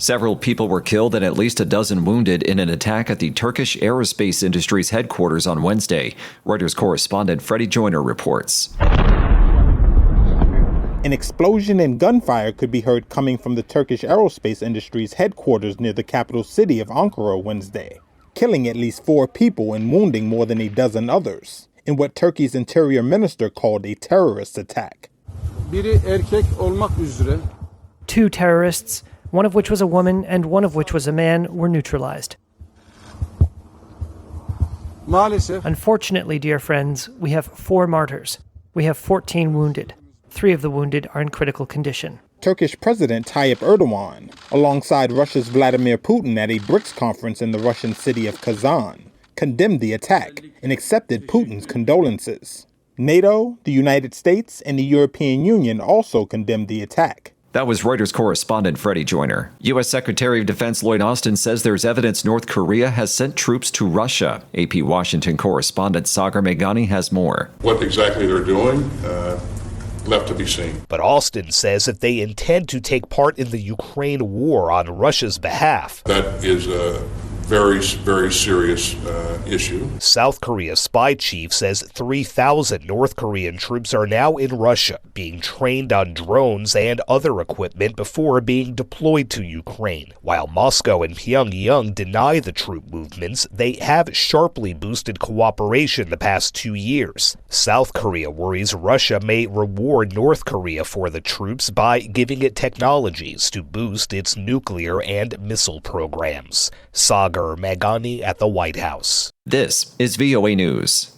Several people were killed and at least a dozen wounded in an attack at the Turkish aerospace industry's headquarters on Wednesday. Reuters correspondent Freddie Joyner reports. An explosion and gunfire could be heard coming from the Turkish aerospace industry's headquarters near the capital city of Ankara Wednesday, killing at least 4 people and wounding more than a dozen others, in what Turkey's interior minister called a terrorist attack. 2 terrorists, one of which was a woman and one of which was a man, were neutralized. Unfortunately, dear friends, we have 4 martyrs. We have 14 wounded. 3 of the wounded are in critical condition. Turkish President Tayyip Erdogan, alongside Russia's Vladimir Putin at a BRICS conference in the Russian city of Kazan, condemned the attack and accepted Putin's condolences. NATO, the United States, and the European Union also condemned the attack. That was Reuters correspondent Freddie Joyner. U.S. Secretary of Defense Lloyd Austin says there's evidence North Korea has sent troops to Russia. AP Washington correspondent Sagar Meghani has more. What exactly they're doing, left to be seen. But Austin says that they intend to take part in the Ukraine war on Russia's behalf. That is a very, very serious issue. South Korea's spy chief says 3,000 North Korean troops are now in Russia, being trained on drones and other equipment before being deployed to Ukraine. While Moscow and Pyongyang deny the troop movements, they have sharply boosted cooperation the past 2 years. South Korea worries Russia may reward North Korea for the troops by giving it technologies to boost its nuclear and missile programs. Sagar Meghani at the White House. This is VOA News.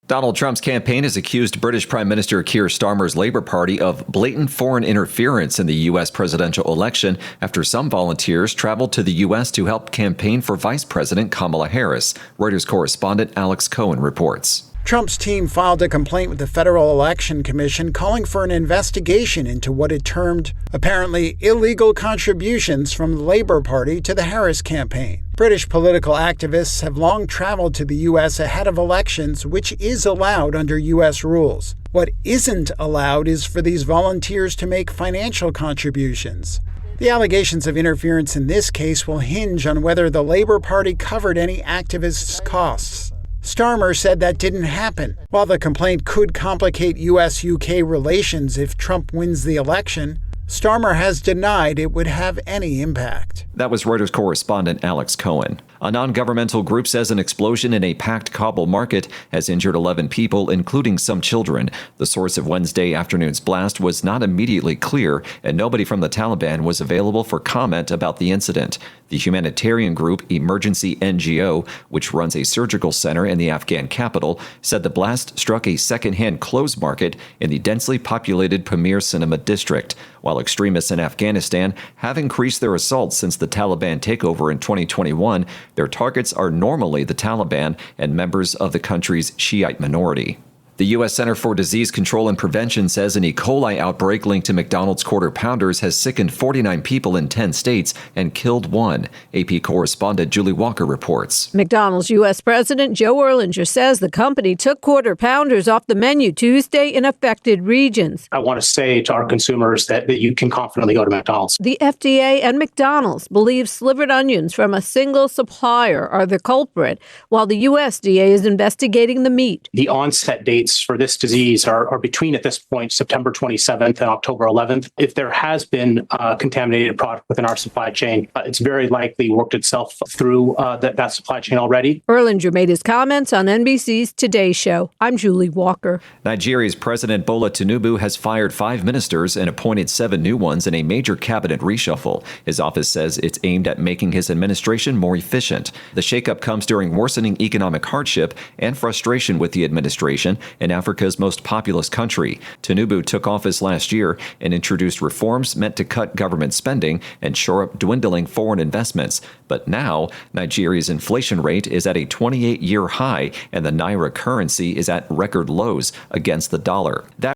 Donald Trump's campaign has accused British Prime Minister Keir Starmer's Labour Party of blatant foreign interference in the U.S. presidential election after some volunteers traveled to the U.S. to help campaign for Vice President Kamala Harris. Reuters correspondent Alex Cohen reports. Trump's team filed a complaint with the Federal Election Commission calling for an investigation into what it termed apparently illegal contributions from the Labour Party to the Harris campaign. British political activists have long traveled to the U.S. ahead of elections, which is allowed under U.S. rules. What isn't allowed is for these volunteers to make financial contributions. The allegations of interference in this case will hinge on whether the Labour Party covered any activists' costs. Starmer said that didn't happen. While the complaint could complicate U.S.-UK relations if Trump wins the election, Starmer has denied it would have any impact. That was Reuters correspondent Alex Cohen. A non-governmental group says an explosion in a packed Kabul market has injured 11 people, including some children. The source of Wednesday afternoon's blast was not immediately clear, and nobody from the Taliban was available for comment about the incident. The humanitarian group Emergency NGO, which runs a surgical center in the Afghan capital, said the blast struck a second-hand clothes market in the densely populated Pamir Cinema district. While extremists in Afghanistan have increased their assaults since the Taliban takeover in 2021, their targets are normally the Taliban and members of the country's Shiite minority. The U.S. Center for Disease Control and Prevention says an E. coli outbreak linked to McDonald's Quarter Pounders has sickened 49 people in 10 states and killed 1. AP correspondent Julie Walker reports. McDonald's U.S. President Joe Erlinger says the company took Quarter Pounders off the menu Tuesday in affected regions. I want to say to our consumers that you can confidently go to McDonald's. The FDA and McDonald's believe slivered onions from a single supplier are the culprit, while the USDA is investigating the meat. The onset dates for this disease are between, at this point, September 27th and October 11th. If there has been a contaminated product within our supply chain, it's very likely worked itself through that supply chain already. Erlinger made his comments on NBC's Today Show. I'm Julie Walker. Nigeria's President Bola Tinubu has fired 5 ministers and appointed 7 new ones in a major cabinet reshuffle. His office says it's aimed at making his administration more efficient. The shakeup comes during worsening economic hardship and frustration with the administration in Africa's most populous country. Tinubu took office last year and introduced reforms meant to cut government spending and shore up dwindling foreign investments. But now, Nigeria's inflation rate is at a 28-year high, and the naira currency is at record lows against the dollar. That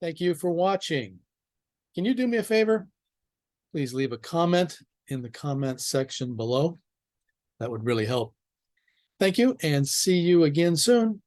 Thank you for watching. Can you do me a favor? Please leave a comment in the comments section below. That would really help. Thank you, and see you again soon.